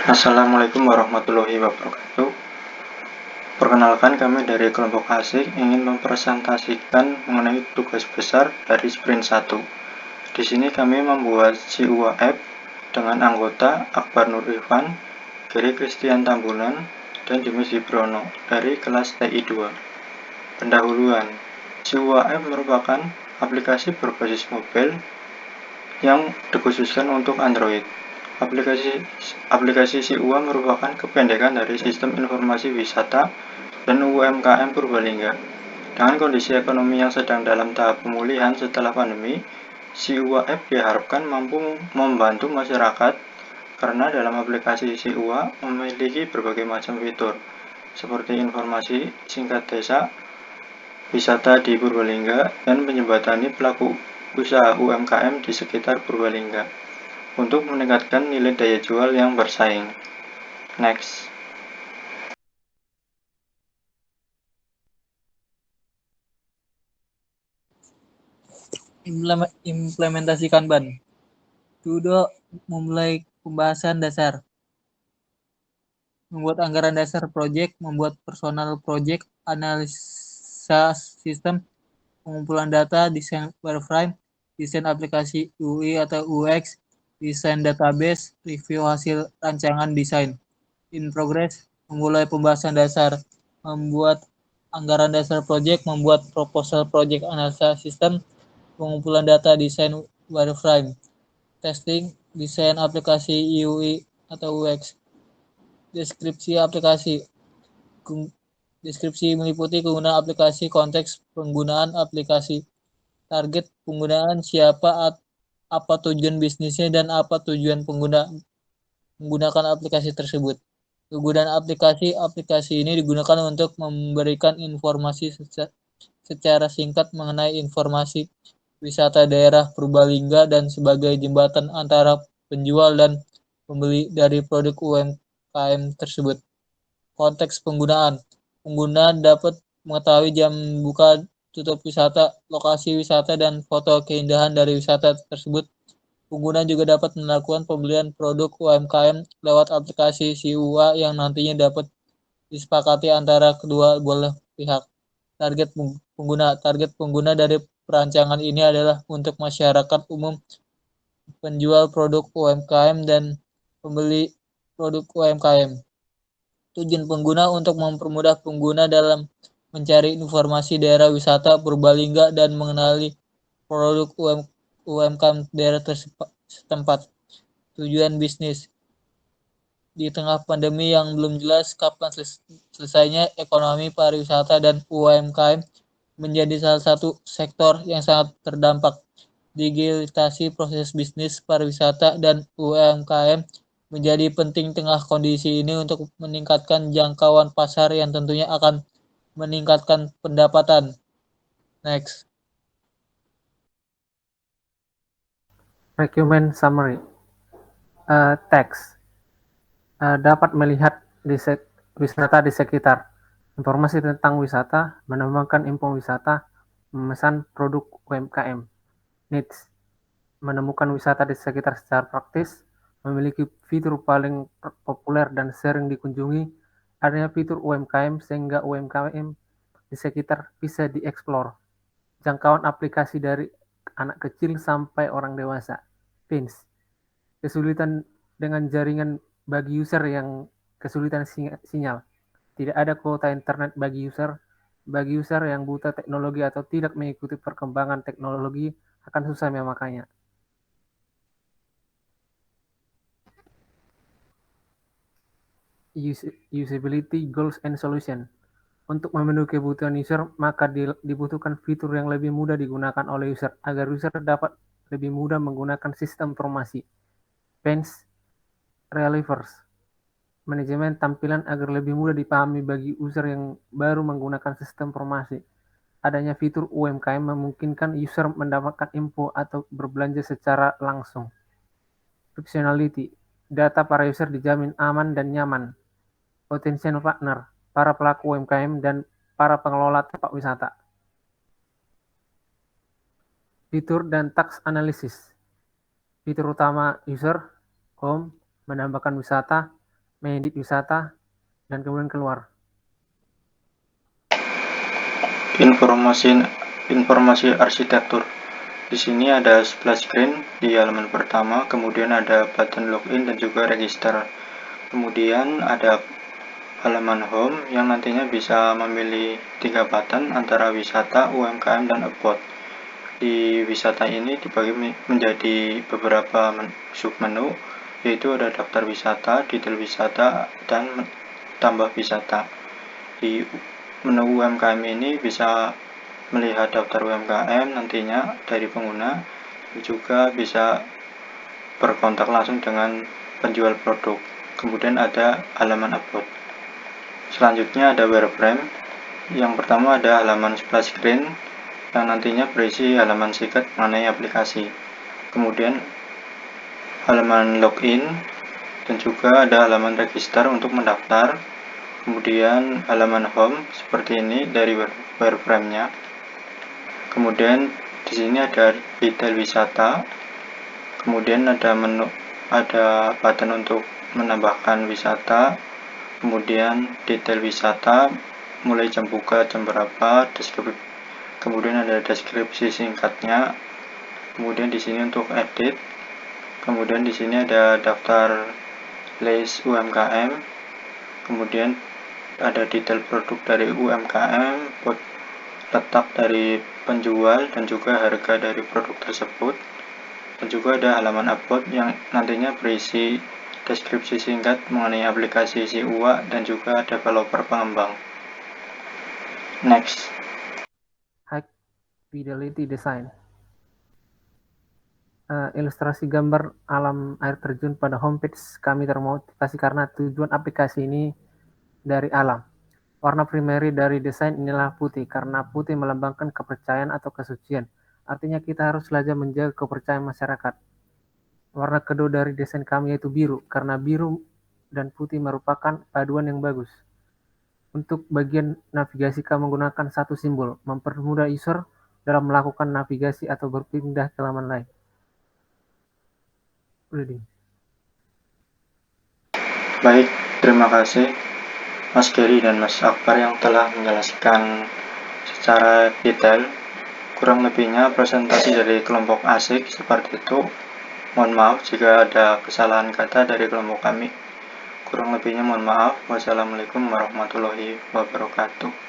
Assalamualaikum warahmatullahi wabarakatuh. Perkenalkan, kami dari kelompok asik ingin mempresentasikan mengenai tugas besar dari sprint 1. Di sini kami membuat CUA App dengan anggota Akbar Nur Irfan, Giri Christian Tambunan, dan Dimas Ibrono dari kelas TI 2. Pendahuluan, CUA App merupakan aplikasi berbasis mobile yang dikhususkan untuk Android. Aplikasi CUA merupakan kependekan dari Sistem Informasi Wisata dan UMKM Purbalingga. Dengan kondisi ekonomi yang sedang dalam tahap pemulihan setelah pandemi, CUA App diharapkan mampu membantu masyarakat karena dalam aplikasi CUA memiliki berbagai macam fitur, seperti informasi singkat desa, wisata di Purbalingga, dan menjembatani pelaku usaha UMKM di sekitar Purbalingga untuk meningkatkan nilai daya jual yang bersaing. Next. Implementasi Kanban. Tudo memulai pembahasan dasar. Membuat anggaran dasar proyek, membuat personal proyek, analisa sistem, pengumpulan data, desain wireframe, desain aplikasi UI atau UX, desain database, review hasil rancangan desain. In progress, memulai pembahasan dasar, membuat anggaran dasar proyek, membuat proposal proyek, analisa sistem, pengumpulan data, desain wireframe, testing, desain aplikasi UI atau UX, deskripsi aplikasi. Deskripsi meliputi kegunaan aplikasi, konteks penggunaan aplikasi, target penggunaan, siapa, apa tujuan bisnisnya, dan apa tujuan menggunakan aplikasi tersebut. Kegunaan aplikasi ini digunakan untuk memberikan informasi secara singkat mengenai informasi wisata daerah Purbalingga dan sebagai jembatan antara penjual dan pembeli dari produk UMKM tersebut. Konteks penggunaan. Pengguna dapat mengetahui jam buka tutup wisata, lokasi wisata, dan foto keindahan dari wisata tersebut. Pengguna juga dapat melakukan pembelian produk UMKM lewat aplikasi CUA yang nantinya dapat disepakati antara kedua belah pihak. Target pengguna dari perancangan ini adalah untuk masyarakat umum, penjual produk UMKM, dan pembeli produk UMKM. Tujuan pengguna untuk mempermudah pengguna dalam mencari informasi daerah wisata Purbalingga dan mengenali produk UMKM daerah setempat. Tujuan bisnis. Di tengah pandemi yang belum jelas kapan selesainya, ekonomi pariwisata dan UMKM menjadi salah satu sektor yang sangat terdampak. Digitalisasi proses bisnis pariwisata dan UMKM menjadi penting tengah kondisi ini untuk meningkatkan jangkauan pasar yang tentunya akan meningkatkan pendapatan. Next. Requirement summary. Teks. Dapat melihat wisata di sekitar. Informasi tentang wisata, menemukan info wisata, memesan produk UMKM. Needs. Menemukan wisata di sekitar secara praktis, memiliki fitur paling populer dan sering dikunjungi, adanya fitur UMKM sehingga UMKM di sekitar bisa dieksplor. Jangkauan aplikasi dari anak kecil sampai orang dewasa. Pins. Kesulitan dengan jaringan bagi user yang kesulitan sinyal. Tidak ada kuota internet bagi user. Bagi user yang buta teknologi atau tidak mengikuti perkembangan teknologi akan susah memakainya. Usability Goals and Solution. Untuk memenuhi kebutuhan user, maka dibutuhkan fitur yang lebih mudah digunakan oleh user agar user dapat lebih mudah menggunakan sistem informasi. Pains Relievers. Manajemen tampilan agar lebih mudah dipahami bagi user yang baru menggunakan sistem informasi. Adanya fitur UMKM memungkinkan user mendapatkan info atau berbelanja secara langsung. Functionality. Data para user dijamin aman dan nyaman. Potential partner, para pelaku UMKM dan para pengelola tempat wisata. Fitur dan task analysis. Fitur utama user, home, menambahkan wisata, mengedit wisata, dan kemudian keluar. Informasi arsitektur. Di sini ada splash screen di halaman pertama, kemudian ada button login dan juga register. Kemudian ada halaman home yang nantinya bisa memilih 3 button antara wisata, UMKM, dan about. Di wisata ini dibagi menjadi beberapa submenu, yaitu ada daftar wisata, detail wisata, dan tambah wisata. Di menu UMKM ini bisa melihat daftar UMKM nantinya dari pengguna, juga bisa berkontak langsung dengan penjual produk. Kemudian ada halaman about. Selanjutnya ada wireframe. Yang pertama ada halaman splash screen yang nantinya berisi halaman singkat mengenai aplikasi. Kemudian halaman login dan juga ada halaman register untuk mendaftar. Kemudian halaman home seperti ini dari wireframe-nya. Kemudian di sini ada detail wisata. Kemudian ada button untuk menambahkan wisata. Kemudian detail wisata mulai jam buka jam berapa, kemudian ada deskripsi singkatnya. Kemudian di sini untuk edit. Kemudian di sini ada daftar list UMKM. Kemudian ada detail produk dari UMKM, letak dari penjual dan juga harga dari produk tersebut. Dan juga ada halaman about yang nantinya berisi deskripsi singkat mengenai aplikasi si UA dan juga developer pengembang. Next. High Fidelity Design. Ilustrasi gambar alam air terjun pada homepage kami termotivasi karena tujuan aplikasi ini dari alam. Warna primary dari desain inilah putih, karena putih melambangkan kepercayaan atau kesucian. Artinya kita harus belajar menjaga kepercayaan masyarakat. Warna kedua dari desain kami yaitu biru, karena biru dan putih merupakan paduan yang bagus. Untuk bagian navigasi kami menggunakan satu simbol, mempermudah user dalam melakukan navigasi atau berpindah ke halaman lain. Reading. Baik, terima kasih Mas Gary dan Mas Akbar yang telah menjelaskan secara detail. Kurang lebihnya presentasi dari kelompok ASIK seperti itu. Mohon maaf jika ada kesalahan kata dari kelompok kami. Kurang lebihnya mohon maaf. Wassalamualaikum warahmatullahi wabarakatuh.